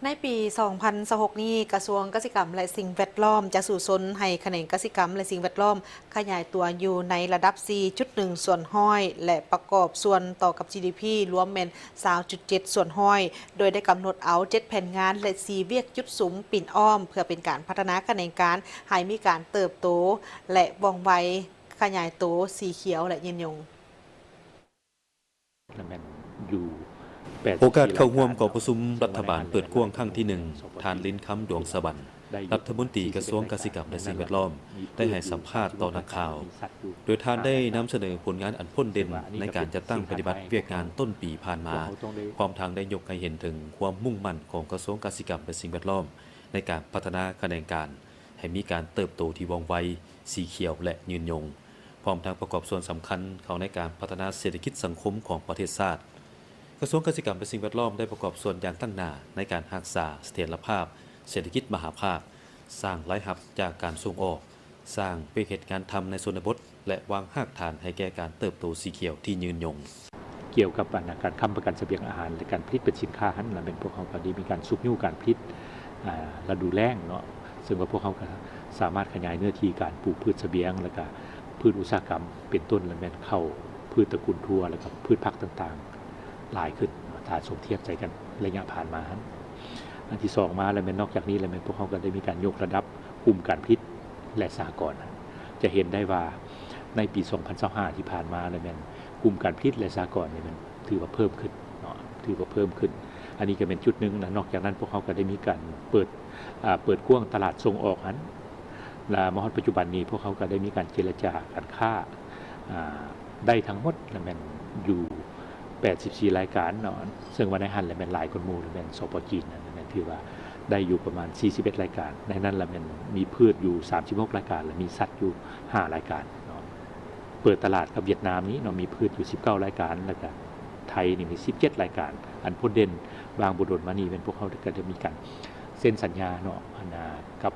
ในปี 2026 นี้กระทรวงเกษตรกรรมและสิ่งแวดล้อมจะสู่ซนให้แขนงเกษตรกรรมและสิ่งแวดล้อมขยายตัวอยู่ในระดับ 4.1 ส่วนห้อย และประกอบส่วนต่อกับ GDP รวมเป็น 20.7 ส่วนห้อย โดยได้กำหนดเอา 7 แผนงานและ 4 เวียกจุดสุมปิ่นอ้อม เพื่อเป็นการพัฒนาแขนงการให้มีการเติบโตและว่องไวขยายตัวสีเขียวและยืนยงโอกาสเข้าร่วมกองประชุมรัฐบาลเปิดกว้างครั้งที่1ท่านลิ้นคำดวงสวรรค์รัฐมนตรีกระทรวงเกษตรกรรมและสิ่งแวดล้อมได้ให้สัมภาษณ์ต่อนักข่าวโดยท่านได้นำเสนอผลงานอันพ้นเด่นในการจัดตั้งปฏิบัติเวียกงานต้นปีผ่านมาพร้อมทางได้ยกให้เห็นถึงความมุ่งมั่นของกระทรวงเกษตรกรรมและสิ่งแวดล้อมในการพัฒนาแขนงการให้มีการเติบโตที่ว่องไวสีเขียวและยืนยงพร้อมทั้งประกอบส่วนสำคัญเข้าในการพัฒนาเศรษฐกิจสังคมของประเทศชาติกระทรวงเกษตรกรรมและสิ่งแวดล้อมได้ประกอบส่วนอย่างตั้งหน้าในการรักษาเสถียรภาพเศรษฐกิจมหภาคสร้างรายรับจากการส่งออกสร้างเป็นเหตุการณ์ทำในชนบทและวางรากฐานให้แก่การเติบโตสีเขียวที่ยืนยงเกี่ยวกับการค้ำประกันเสบียงอาหารและการผลิตเป็นสินค้าหันและเป็นพวกเขาก็ดีมีการซุกนิ้วการผลิตฤดูแล้งเนาะซึ่งว่าพวกเขาก็สามารถขยายเนื้อที่การปลูกพืชเสบียงและก็พืชอุตสาหกรรมเป็นต้นและแม่นเข้าพืชตระกูลทั่วและก็พืชผักต่างๆหลายขึ้นถ้าสมเทียบใจกันระยะผ่านมาอันที่2มาแล้วแม่นนอกจากนี้แล้วแม่นพวกเขาก็ได้มีการยกระดับกลุ่มการผลิตและสหกรณ์จะเห็นได้ว่าในปี 2025 ที่ผ่านมาแล้วแม่นกลุ่มการผลิตและสหกรณ์เนี่ยมันถือว่าเพิ่มขึ้นเนาะถือว่าเพิ่มขึ้นอันนี้ก็เป็นจุดนึงนะนอกจากนั้นพวกเขาก็ได้มีการเปิดกว้างตลาดส่งออกและมหปัจจุบันนี้พวกเขาก็ได้มีการเจรจาการค้าได้ทั้งหมดแล้วแม่นอยู่84รายการเนาะซึ่งว่าในหันแล้วแม่นหลายคนหมู่แล้วแม่นสปจีนนั่นแม่นถือว่าได้อยู่ประมาณ41รายการในนั้นแล้วแม่นมีพืชอยู่36รายการและมีสัตว์อยู่5รายการเนาะเปิดตลาดกับเวียดนามนี้เนาะมีพืชอยู่19รายการแล้วก็ไทยนี่มี17รายการอันพ้นเด่นบางบุดลมานี่เป็นพวกเขาก็ได้มีการเซ็นสัญญาเนาะกับ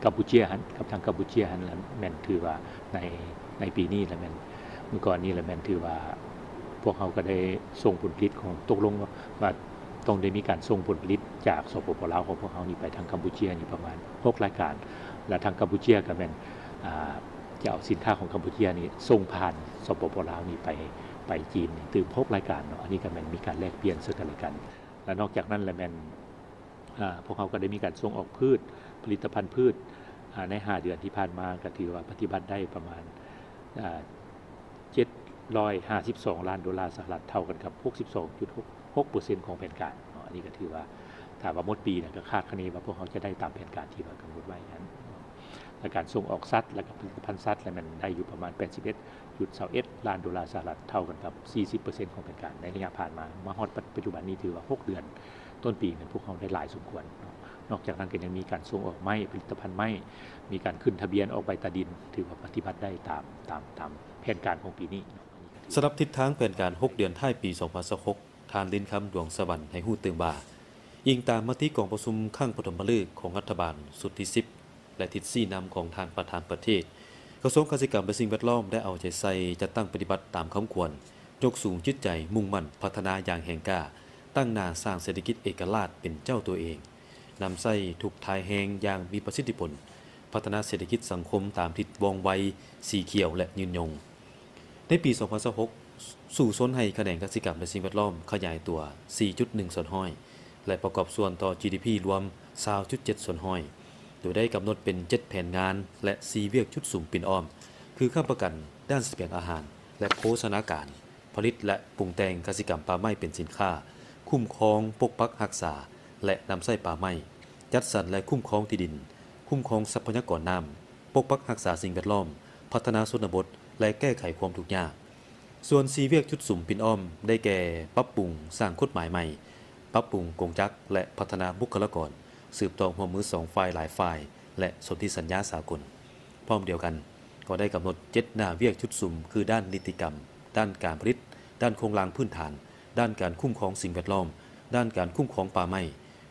กัมพูชีกับทางกัมพูชีแล้วแม่นถือว่าในปีนี้แล้วแม่นเมื่อก่อนนี้แล้วแม่นถือว่าพวกเขาก็ได้ส่งผลผลิตของตกลงว่าต้องได้มีการส่งผลผลิตจากสปป.ลาวของพวกเขานี่ไปทางกัมพูชีนี่ประมาณ6รายการและทางกัมพูชีก็แม่นจะเอาสินค้าของกัมพูชีนี่ส่งผ่านสปป.ลาวนี่ไปจีนถึง6รายการเนาะอันนี้ก็แม่นมีการแลกเปลี่ยนซึ่งกันและกันและนอกจากนั้นแล้วแม่นพวกเขาก็ได้มีการส่งออกพืชผลิตภัณฑ์พืชใน5เดือนที่ผ่านมาก็ถือว่าปฏิบัติได้ประมาณ$752 ล้านสหรัฐเท่ากันกับ 62.6% ของแผนการอันนี้ก็ถือว่าถ้าว่าหมดปีก็คาดคะเนว่าพวกเขาจะได้ตามแผนการที่ว่ากำหนดไว้นั้นและการส่งออกสัตว์และผลิตภัณฑ์สัตว์แล้วมันได้อยู่ประมาณ 81.21 ล้านสหรัฐเท่ากันกับ 40% ของแผนการในระยะผ่านมาฮอดปัจจุบันนี้ถือว่า6เดือนต้นปีพวกเขาได้หลายสมควรนอกจากนั้นก็ยังมีการส่งออกไม้ผลิตภัณฑ์ไม้มีการขึ้นทะเบียนออกใบตาดินถือว่าปฏิบัติได้ตามแผนการของปีนี้สำหรับทิศทางแผนการ6เดือนท้ายปี 2026 ทานลิ้นคำดวงสวรรค์ให้ฮู้ตื่นบ่าอิงตามมติกองประชุมครั้งปฐมฤกษ์ของรัฐบาลสุดที่10และทิศ4นำของทางประธานประเทศกระทรวงเกษตรกรรมและสิ่งแวดล้อมได้เอาใจใส่จัดตั้งปฏิบัติตามคำควรยกสูงจิตใจมุ่งมั่นพัฒนาอย่างแห่งกล้าตั้งหน้าสร้างเศรษฐกิจเอกราชเป็นเจ้าตัวเองนำใส่ถูกทายแหงอย่างมีประสิทธิผลพัฒนาเศรษฐกิจสังคมตามทิศว่องไวสีเขียวและยืนยงในปี 2026 สู่ซนให้แขนงเกษตรกรรมและสิ่งแวดล้อมขยายตัว 4.1 ส่วนห้อยและประกอบส่วนต่อ GDP รวม 20.7 ส่วนห้อยโดยได้กำหนดเป็น 7 แผนงานและ 4 เวียกจุดสุ่มปิ่นอ้อมคือค้ำประกันด้านเสบียงอาหารและโภชนาการผลิตและปรุงแต่งเกษตรกรรมป่าไม้เป็นสินค้าคุ้มครองปกปักรักษาและนำไส้ป่าไม้จัดสรรและคุ้มครองที่ดินคุ้มครองทรัพยากรน้ำปกปักรักษาสิ่งแวดล้อมพัฒนาชนบทและแก้ไขความทุกข์ยากส่วน4เวียกจุดสุ่มปิ่นอ้อมได้แก่ปรับปรุงสร้างกฎหมายใหม่ปรับปรุงกงจักรและพัฒนาบุคลากรสืบต่อร่วมมือ2ฝ่ายหลายฝ่ายและสนธิสัญญาสากลพร้อมเดียวกันก็ได้กำหนด7หน้าเวียกจุดสุ่มคือด้านนิติกรรมด้านการผลิตด้านโครงสร้างพื้นฐานด้านการคุ้มครองสิ่งแวดล้อมด้านการคุ้มครองป่าไม้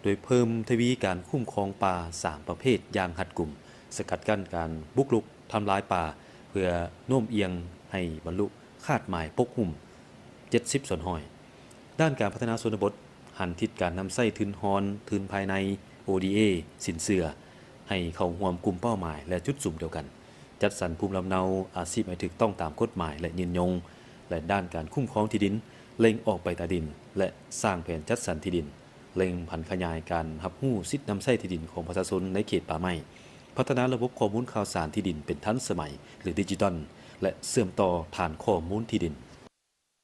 โดยเพิ่มทวีการคุ้มครองป่า3ประเภทอย่างหัดกลุ่มสกัดกั้นการบุกรุกทำลายป่าเพื่อโน้มเอียงให้บรรลุคาดหมายปกหุ้ม70 ส่วนห้อยด้านการพัฒนาชนบท หันทิศการนำไส้ทุนฮอนทุนภายใน ODA สินเชื่อให้เข้าร่วมกลุ่มเป้าหมายและจุดสุ่มเดียวกันจัดสรรภูมิลำเนาอาชีพให้ถูกต้องตามกฎหมายและยืนยงและด้านการคุ้มครองที่ดินเล็งออกไปตาดินและสร้างแผนจัดสรรที่ดินเล็งผันขยายการรับรู้สิทธินำไส้ที่ดินของประชาชนในเขตป่าไม้พัฒนาระบบข้อมูลข่าวสารที่ดินเป็นทันสมัยหรือดิจิทัลและเชื่อมต่อฐานข้อมูลที่ดิน